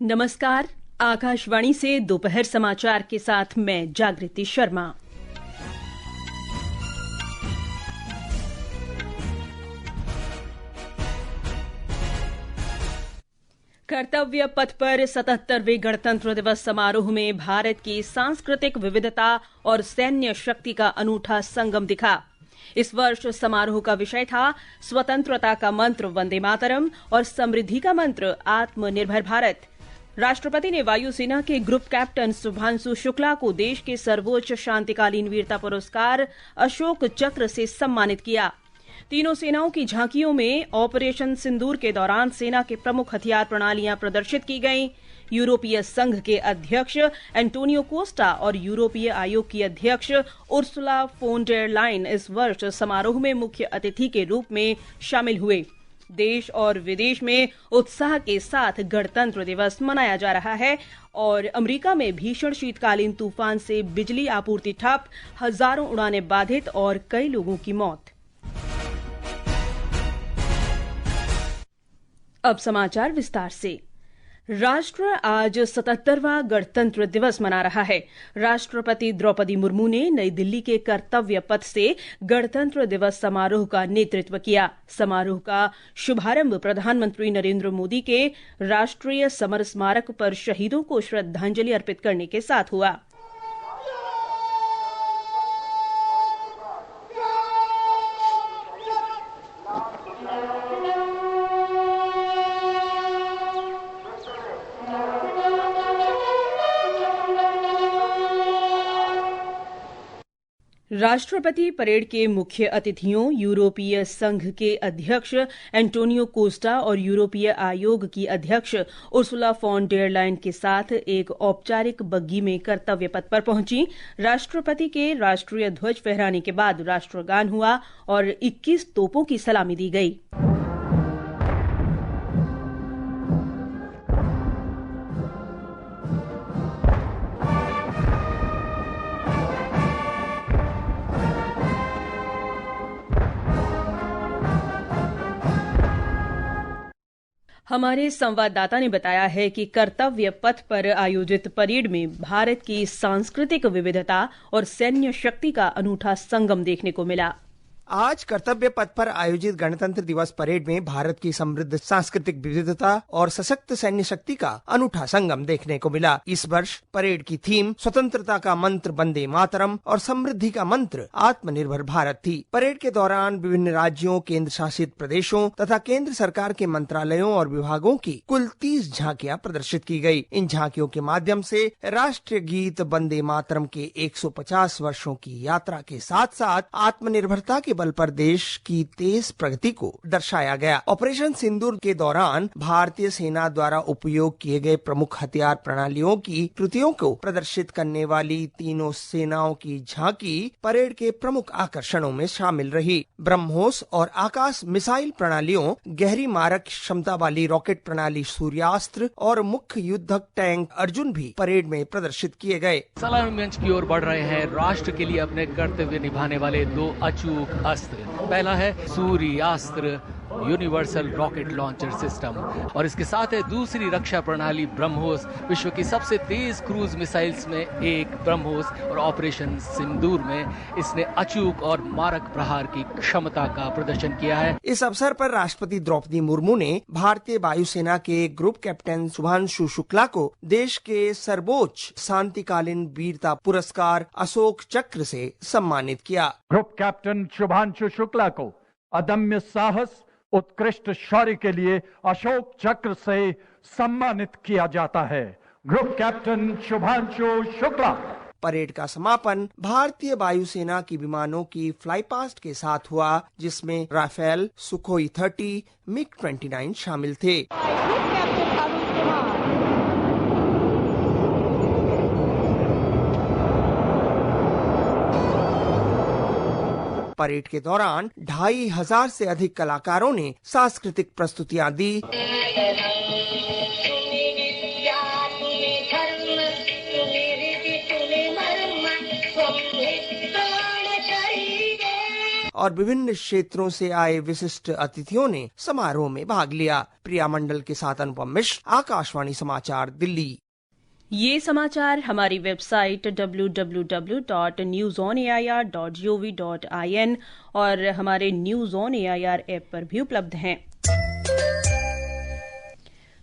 नमस्कार। आकाशवाणी से दोपहर समाचार के साथ मैं जागृति शर्मा। कर्तव्य पथ पर 77वें गणतंत्र दिवस समारोह में भारत की सांस्कृतिक विविधता और सैन्य शक्ति का अनूठा संगम दिखा। इस वर्ष समारोह का विषय था स्वतंत्रता का मंत्र वंदे मातरम और समृद्धि का मंत्र आत्मनिर्भर भारत। राष्ट्रपति ने वायुसेना के ग्रुप कैप्टन शुभांशु शुक्ला को देश के सर्वोच्च शांतिकालीन वीरता पुरस्कार अशोक चक्र से सम्मानित किया। तीनों सेनाओं की झांकियों में ऑपरेशन सिंदूर के दौरान सेना के प्रमुख हथियार प्रणालियां प्रदर्शित की गईं। यूरोपीय संघ के अध्यक्ष एंटोनियो कोस्टा और यूरोपीय आयोग की अध्यक्ष उर्सुला फोन डेर लाइन इस वर्ष समारोह में मुख्य अतिथि के रूप में शामिल हुए। देश और विदेश में उत्साह के साथ गणतंत्र दिवस मनाया जा रहा है और अमेरिका में भीषण शीतकालीन तूफान से बिजली आपूर्ति ठप, हजारों उड़ानें बाधित और कई लोगों की मौत। अब समाचार विस्तार से। राष्ट्र आज 77वां गणतंत्र दिवस मना रहा है। राष्ट्रपति द्रौपदी मुर्मू ने नई दिल्ली के कर्तव्य पथ से गणतंत्र दिवस समारोह का नेतृत्व किया। समारोह का शुभारंभ प्रधानमंत्री नरेंद्र मोदी के राष्ट्रीय समर स्मारक पर शहीदों को श्रद्धांजलि अर्पित करने के साथ हुआ। राष्ट्रपति परेड के मुख्य अतिथियों यूरोपीय संघ के अध्यक्ष एंटोनियो कोस्टा और यूरोपीय आयोग की अध्यक्ष उर्सुला फॉन डेर लाइन के साथ एक औपचारिक बग्गी में कर्तव्य पथ पर पहुंची। राष्ट्रपति के राष्ट्रीय ध्वज फहराने के बाद राष्ट्रगान हुआ और 21 तोपों की सलामी दी गई। हमारे संवाददाता ने बताया है कि कर्तव्य पथ पर आयोजित परेड में भारत की सांस्कृतिक विविधता और सैन्य शक्ति का अनूठा संगम देखने को मिला। आज कर्तव्य पथ पर आयोजित गणतंत्र दिवस परेड में भारत की समृद्ध सांस्कृतिक विविधता और सशक्त सैन्य शक्ति का अनूठा संगम देखने को मिला। इस वर्ष परेड की थीम स्वतंत्रता का मंत्र वंदे मातरम और समृद्धि का मंत्र आत्मनिर्भर भारत थी। परेड के दौरान विभिन्न राज्यों, केंद्र शासित प्रदेशों तथा केंद्र सरकार के मंत्रालयों और विभागों की कुल 30 झांकियां प्रदर्शित की गयी। इन झांकियों के माध्यम से राष्ट्रीय गीत वंदे मातरम के 150 वर्षों की यात्रा के साथ साथ आत्मनिर्भरता के बल पर देश की तेज प्रगति को दर्शाया गया। ऑपरेशन सिंदूर के दौरान भारतीय सेना द्वारा उपयोग किए गए प्रमुख हथियार प्रणालियों की कृतियों को प्रदर्शित करने वाली तीनों सेनाओं की झांकी परेड के प्रमुख आकर्षणों में शामिल रही। ब्रह्मोस और आकाश मिसाइल प्रणालियों, गहरी मारक क्षमता वाली रॉकेट प्रणाली सूर्यास्त्र और मुख्य युद्धक टैंक अर्जुन भी परेड में प्रदर्शित किए गए। सलामीगंज की ओर बढ़ रहे हैं राष्ट्र के लिए अपने कर्तव्य निभाने वाले दो अचूक अस्त्र। पहला है सूर्यास्त्र यूनिवर्सल रॉकेट लॉन्चर सिस्टम और इसके साथ है दूसरी रक्षा प्रणाली ब्रह्मोस, विश्व की सबसे तेज क्रूज मिसाइल्स में एक ब्रह्मोस, और ऑपरेशन सिंदूर में इसने अचूक और मारक प्रहार की क्षमता का प्रदर्शन किया है। इस अवसर पर राष्ट्रपति द्रौपदी मुर्मू ने भारतीय वायुसेना के ग्रुप कैप्टन शुभांशु शुक्ला को देश के सर्वोच्च शांतिकालीन वीरता पुरस्कार अशोक चक्र से सम्मानित किया। ग्रुप कैप्टन शुभांशु शुक्ला को अदम्य साहस, उत्कृष्ट शौर्य के लिए अशोक चक्र से सम्मानित किया जाता है। Group captain Shubhanshu Shukla. Parade का समापन भारतीय वायुसेना की विमानों की फ्लाई पास्ट के साथ हुआ, जिसमें राफेल, सुखोई 30, मिग-29 शामिल थे। परेड के दौरान 2500 से अधिक कलाकारों ने सांस्कृतिक प्रस्तुतियां दी और विभिन्न क्षेत्रों से आए विशिष्ट अतिथियों ने समारोह में भाग लिया। प्रिया मंडल के साथ अनुपम मिश्र, आकाशवाणी समाचार, दिल्ली। ये समाचार हमारी वेबसाइट www.newsonair.gov.in और हमारे न्यूज ऑन एआईआर ऐप पर भी उपलब्ध हैं।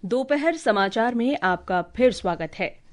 दोपहर समाचार में आपका फिर स्वागत है।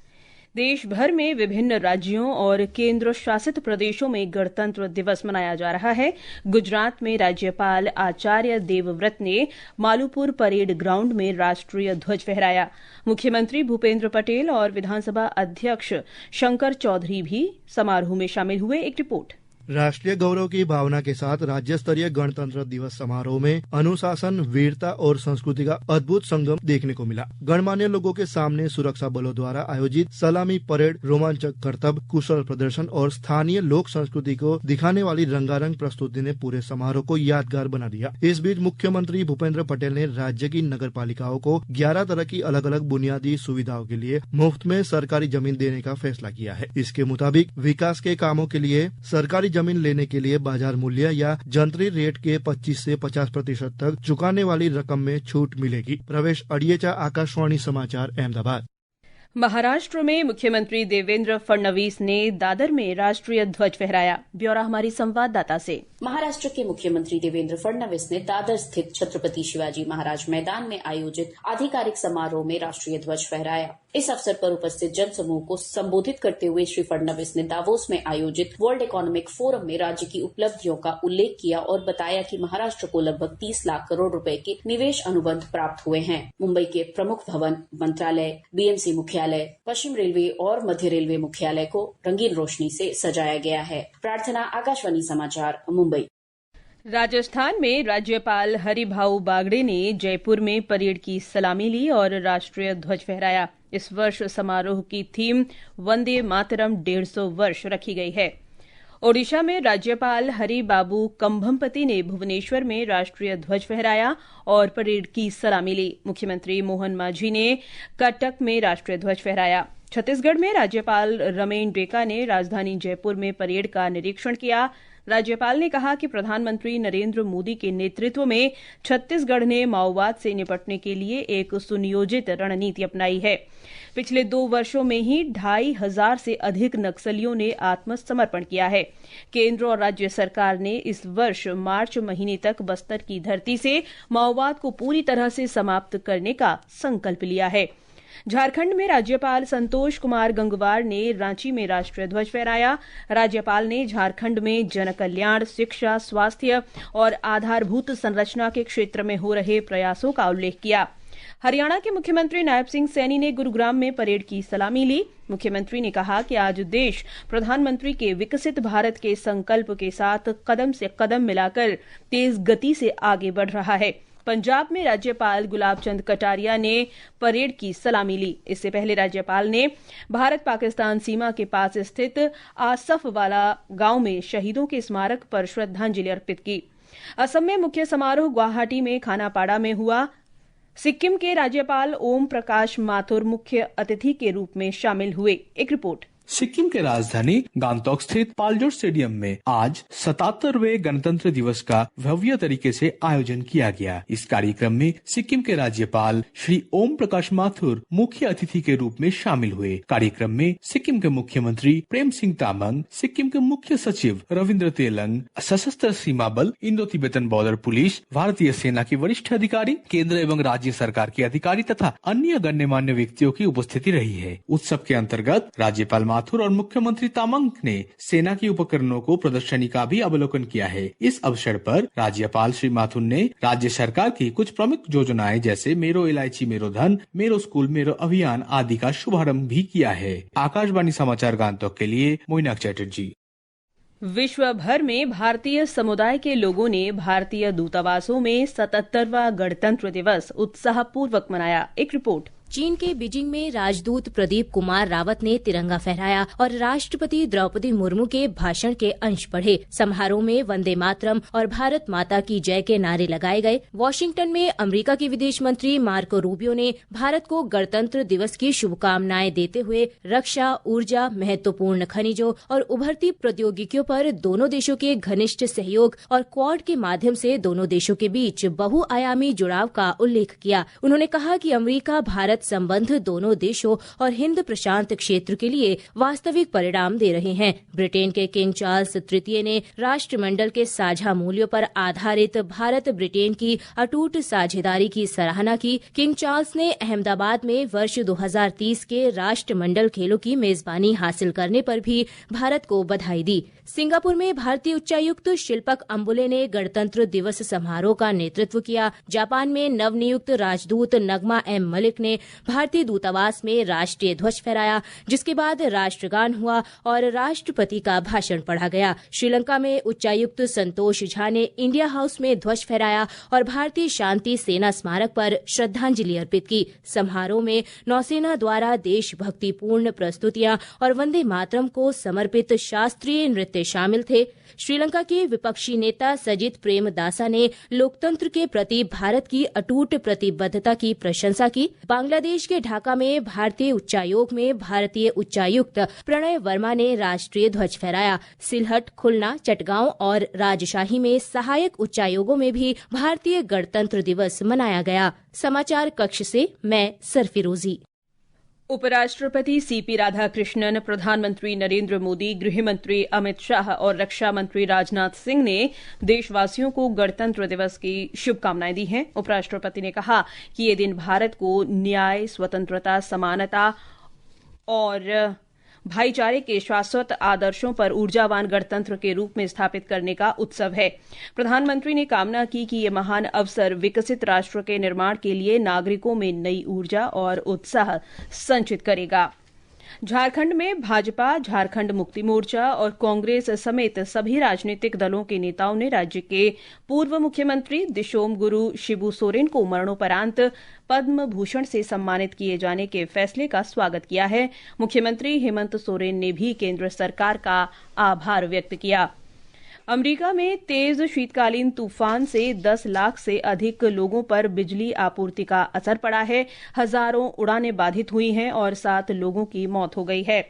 देश भर में विभिन्न राज्यों और केंद्र शासित प्रदेशों में गणतंत्र दिवस मनाया जा रहा है। गुजरात में राज्यपाल आचार्य देवव्रत ने मालूपुर परेड ग्राउंड में राष्ट्रीय ध्वज फहराया। मुख्यमंत्री भूपेंद्र पटेल और विधानसभा अध्यक्ष शंकर चौधरी भी समारोह में शामिल हुए। एक रिपोर्ट। राष्ट्रीय गौरव की भावना के साथ राज्य स्तरीय गणतंत्र दिवस समारोह में अनुशासन, वीरता और संस्कृति का अद्भुत संगम देखने को मिला। गणमान्य लोगों के सामने सुरक्षा बलों द्वारा आयोजित सलामी परेड, रोमांचक करतब, कुशल प्रदर्शन और स्थानीय लोक संस्कृति को दिखाने वाली रंगारंग प्रस्तुति ने पूरे समारोह को यादगार बना दिया। इस बीच मुख्यमंत्री भूपेंद्र पटेल ने राज्य की नगर पालिकाओं को 11 तरह की अलग अलग बुनियादी सुविधाओं के लिए मुफ्त में सरकारी जमीन देने का फैसला किया है। इसके मुताबिक विकास के कामों के लिए सरकारी जमीन लेने के लिए बाजार मूल्य या जंतरी रेट के 25 से 50% तक चुकाने वाली रकम में छूट मिलेगी। प्रवेश अड़ियचा, आकाशवाणी समाचार, अहमदाबाद। महाराष्ट्र में मुख्यमंत्री देवेंद्र फडणवीस ने दादर में राष्ट्रीय ध्वज फहराया। ब्यौरा हमारी संवाददाता से। महाराष्ट्र के मुख्यमंत्री देवेंद्र फडणवीस ने दादर स्थित छत्रपति शिवाजी महाराज मैदान में आयोजित आधिकारिक समारोह में राष्ट्रीय ध्वज फहराया। इस अवसर पर उपस्थित जनसमूह को संबोधित करते हुए श्री फडणवीस ने दावोस में आयोजित वर्ल्ड इकोनॉमिक फोरम में राज्य की उपलब्धियों का उल्लेख किया और बताया कि महाराष्ट्र को लगभग 30 लाख करोड़ रुपए के निवेश अनुबंध प्राप्त हुए हैं। मुंबई के प्रमुख भवन, मंत्रालय, बीएमसी मुख्यालय, पश्चिम रेलवे और मध्य रेलवे मुख्यालय को रंगीन रोशनी से सजाया गया है। प्रार्थना, आकाशवाणी समाचार, मुंबई। राजस्थान में राज्यपाल हरिभाऊ बागड़े ने जयपुर में परेड की सलामी ली और राष्ट्रीय ध्वज फहराया। इस वर्ष समारोह की थीम वंदे मातरम 150 वर्ष रखी गई है। ओडिशा में राज्यपाल हरिबाबू कंभमपति ने भुवनेश्वर में राष्ट्रीय ध्वज फहराया और परेड की सलामी ली। मुख्यमंत्री मोहन मांझी ने कटक में राष्ट्रीय ध्वज फहराया। छत्तीसगढ़ में राज्यपाल रमेन डेका ने राजधानी जयपुर में परेड का निरीक्षण किया। राज्यपाल ने कहा कि प्रधानमंत्री नरेंद्र मोदी के नेतृत्व में छत्तीसगढ़ ने माओवाद से निपटने के लिए एक सुनियोजित रणनीति अपनाई है। पिछले 2 वर्षों में ही 2500 से अधिक नक्सलियों ने आत्मसमर्पण किया है। केंद्र और राज्य सरकार ने इस वर्ष मार्च महीने तक बस्तर की धरती से माओवाद को पूरी तरह से समाप्त करने का संकल्प लिया है। झारखंड में राज्यपाल संतोष कुमार गंगवार ने रांची में राष्ट्रीय ध्वज फहराया। राज्यपाल ने झारखंड में जनकल्याण, शिक्षा, स्वास्थ्य और आधारभूत संरचना के क्षेत्र में हो रहे प्रयासों का उल्लेख किया। हरियाणा के मुख्यमंत्री नायब सिंह सैनी ने गुरुग्राम में परेड की सलामी ली। मुख्यमंत्री ने कहा कि आज देश प्रधानमंत्री के विकसित भारत के संकल्प के साथ कदम से कदम मिलाकर तेज गति से आगे बढ़ रहा है। पंजाब में राज्यपाल गुलाब चंद कटारिया ने परेड की सलामी ली। इससे पहले राज्यपाल ने भारत पाकिस्तान सीमा के पास स्थित आसफवाला गांव में शहीदों के स्मारक पर श्रद्धांजलि अर्पित की। असम में मुख्य समारोह गुवाहाटी में खानापाड़ा में हुआ। सिक्किम के राज्यपाल ओम प्रकाश माथुर मुख्य अतिथि के रूप में शामिल हुए। एक रिपोर्ट। सिक्किम के राजधानी गांगटोक स्थित पालजोर स्टेडियम में आज 77वें गणतंत्र दिवस का भव्य तरीके से आयोजन किया गया। इस कार्यक्रम में सिक्किम के राज्यपाल श्री ओम प्रकाश माथुर मुख्य अतिथि के रूप में शामिल हुए। कार्यक्रम में सिक्किम के मुख्यमंत्री प्रेम सिंह तामांग, सिक्किम के मुख्य सचिव रविंद्र तेलंग, सशस्त्र सीमा बल, इंडो तिब्बतन बॉर्डर पुलिस, भारतीय सेना के वरिष्ठ अधिकारी, केंद्र एवं राज्य सरकार के अधिकारी तथा अन्य गण्यमान्य व्यक्तियों की उपस्थिति रही है। उत्सव के अंतर्गत राज्यपाल माथुर और मुख्यमंत्री तामांग ने सेना के उपकरणों को प्रदर्शनी का भी अवलोकन किया है। इस अवसर पर राज्यपाल श्री माथुर ने राज्य सरकार की कुछ प्रमुख योजनाएं जैसे मेरो इलायची मेरो धन, मेरो स्कूल मेरो अभियान आदि का शुभारंभ भी किया है। आकाशवाणी समाचार गांगटोक के लिए मोइनाक चैटर्जी। विश्व भर में भारतीय समुदाय के लोगों ने भारतीय दूतावासों में 77वां गणतंत्र दिवस उत्साहपूर्वक मनाया। एक रिपोर्ट। चीन के बीजिंग में राजदूत प्रदीप कुमार रावत ने तिरंगा फहराया और राष्ट्रपति द्रौपदी मुर्मू के भाषण के अंश पढ़े। समारोह में वंदे मातरम और भारत माता की जय के नारे लगाए गए। वॉशिंगटन में अमेरिका के विदेश मंत्री मार्को रूबियो ने भारत को गणतंत्र दिवस की शुभकामनाएं देते हुए रक्षा, ऊर्जा, महत्वपूर्ण खनिजों और उभरती प्रौद्योगिकियों पर दोनों देशों के घनिष्ठ सहयोग और क्वाड के माध्यम से दोनों देशों के बीच बहुआयामी जुड़ाव का उल्लेख किया। उन्होंने कहा कि अमेरिका भारत संबंध दोनों देशों और हिंद प्रशांत क्षेत्र के लिए वास्तविक परिणाम दे रहे हैं। ब्रिटेन के किंग चार्ल्स तृतीय ने राष्ट्रमंडल के साझा मूल्यों पर आधारित भारत ब्रिटेन की अटूट साझेदारी की सराहना की। किंग चार्ल्स ने अहमदाबाद में वर्ष 2030 के राष्ट्रमंडल खेलों की मेजबानी हासिल करने पर भी भारत को बधाई दी। सिंगापुर में भारतीय उच्चायुक्त शिल्पक अम्बुले ने गणतंत्र दिवस समारोह का नेतृत्व किया। जापान में नवनियुक्त राजदूत नगमा एम मलिक ने भारतीय दूतावास में राष्ट्रीय ध्वज फहराया, जिसके बाद राष्ट्रगान हुआ और राष्ट्रपति का भाषण पढ़ा गया। श्रीलंका में उच्चायुक्त संतोष झा ने इंडिया हाउस में ध्वज फहराया और भारतीय शांति सेना स्मारक पर श्रद्धांजलि अर्पित की। समारोह में नौसेना द्वारा देशभक्तिपूर्ण प्रस्तुतियां और वंदे मातरम को समर्पित शास्त्रीय नृत्य शामिल थे। श्रीलंका के विपक्षी नेता सजित प्रेमदासा ने लोकतंत्र के प्रति भारत की अटूट प्रतिबद्धता की प्रशंसा की। बांग्लादेश के ढाका में भारतीय उच्चायोग में भारतीय उच्चायुक्त प्रणय वर्मा ने राष्ट्रीय ध्वज फहराया। सिलहट, खुलना, चटगांव और राजशाही में सहायक उच्चायोगों में भी भारतीय गणतंत्र दिवस मनाया गया। समाचार कक्ष से मैं सरफिरोजी। उपराष्ट्रपति सीपी राधाकृष्णन, प्रधानमंत्री नरेंद्र मोदी, गृहमंत्री अमित शाह और रक्षा मंत्री राजनाथ सिंह ने देशवासियों को गणतंत्र दिवस की शुभकामनाएं दी हैं। उपराष्ट्रपति ने कहा कि ये दिन भारत को न्याय, स्वतंत्रता, समानता और भाईचारे के शाश्वत आदर्शों पर ऊर्जावान गणतंत्र के रूप में स्थापित करने का उत्सव है। प्रधानमंत्री ने कामना की कि ये महान अवसर विकसित राष्ट्र के निर्माण के लिए नागरिकों में नई ऊर्जा और उत्साह संचित करेगा। झारखंड में भाजपा, झारखंड मुक्ति मोर्चा और कांग्रेस समेत सभी राजनीतिक दलों के नेताओं ने राज्य के पूर्व मुख्यमंत्री दिशोम गुरु शिबू सोरेन को मरणोपरांत पद्म भूषण से सम्मानित किए जाने के फैसले का स्वागत किया है। मुख्यमंत्री हेमंत सोरेन ने भी केंद्र सरकार का आभार व्यक्त किया। अमेरिका में तेज शीतकालीन तूफान से 10 लाख से अधिक लोगों पर बिजली आपूर्ति का असर पड़ा है। हजारों उड़ानें बाधित हुई हैं और 7 लोगों की मौत हो गई है।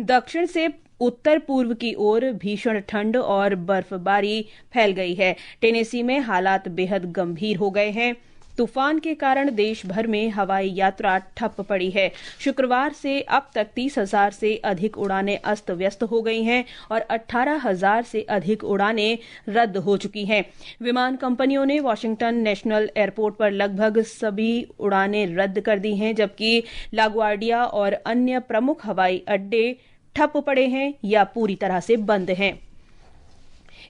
दक्षिण से उत्तर पूर्व की ओर भीषण ठंड और बर्फबारी फैल गई है। टेनेसी में हालात बेहद गंभीर हो गए हैं। तूफान के कारण देश भर में हवाई यात्रा ठप पड़ी है। शुक्रवार से अब तक 30,000 से अधिक उड़ानें अस्त व्यस्त हो गई हैं और 18,000 से अधिक उड़ानें रद्द हो चुकी हैं। विमान कंपनियों ने वाशिंगटन नेशनल एयरपोर्ट पर लगभग सभी उड़ानें रद्द कर दी हैं, जबकि लागुआर्डिया और अन्य प्रमुख हवाई अड्डे ठप पड़े हैं या पूरी तरह से बंद हैं।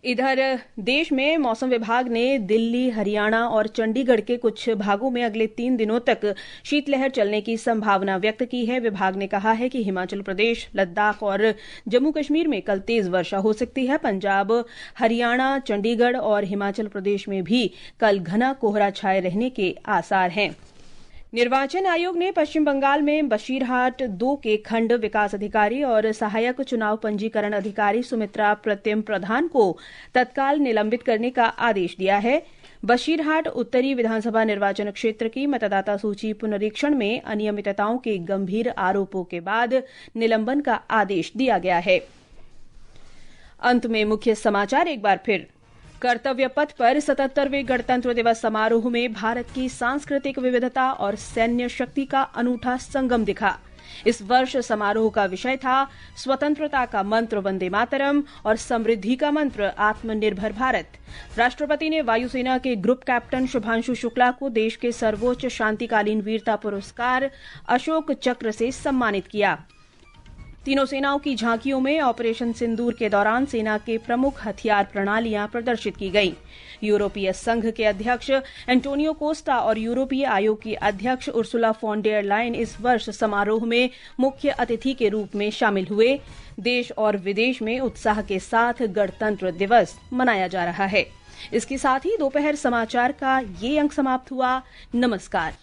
इधर देश में मौसम विभाग ने दिल्ली, हरियाणा और चंडीगढ़ के कुछ भागों में अगले 3 दिनों तक शीतलहर चलने की संभावना व्यक्त की है। विभाग ने कहा है कि हिमाचल प्रदेश, लद्दाख और जम्मू कश्मीर में कल तेज वर्षा हो सकती है। पंजाब, हरियाणा, चंडीगढ़ और हिमाचल प्रदेश में भी कल घना कोहरा छाए रहने के आसार हैं। निर्वाचन आयोग ने पश्चिम बंगाल में बशीरहाट 2 के खंड विकास अधिकारी और सहायक चुनाव पंजीकरण अधिकारी सुमित्रा प्रतिम प्रधान को तत्काल निलंबित करने का आदेश दिया है। बशीरहाट उत्तरी विधानसभा निर्वाचन क्षेत्र की मतदाता सूची पुनरीक्षण में अनियमितताओं के गंभीर आरोपों के बाद निलंबन का आदेश दिया गया है। अंत में मुख्य समाचार एक बार फिर। कर्तव्य पथ पर 77वें गणतंत्र दिवस समारोह में भारत की सांस्कृतिक विविधता और सैन्य शक्ति का अनूठा संगम दिखा। इस वर्ष समारोह का विषय था स्वतंत्रता का मंत्र वंदे मातरम और समृद्धि का मंत्र आत्मनिर्भर भारत। राष्ट्रपति ने वायुसेना के ग्रुप कैप्टन शुभांशु शुक्ला को देश के सर्वोच्च शांतिकालीन वीरता पुरस्कार अशोक चक्र से सम्मानित किया। तीनों सेनाओं की झांकियों में ऑपरेशन सिंदूर के दौरान सेना के प्रमुख हथियार प्रणालियां प्रदर्शित की गईं। यूरोपीय संघ के अध्यक्ष एंटोनियो कोस्टा और यूरोपीय आयोग की अध्यक्ष उर्सुला फॉन डेर लायन इस वर्ष समारोह में मुख्य अतिथि के रूप में शामिल हुए। देश और विदेश में उत्साह के साथ गणतंत्र दिवस मनाया जा रहा है। इसके साथ ही दोपहर समाचार का ये अंक समाप्त हुआ। नमस्कार।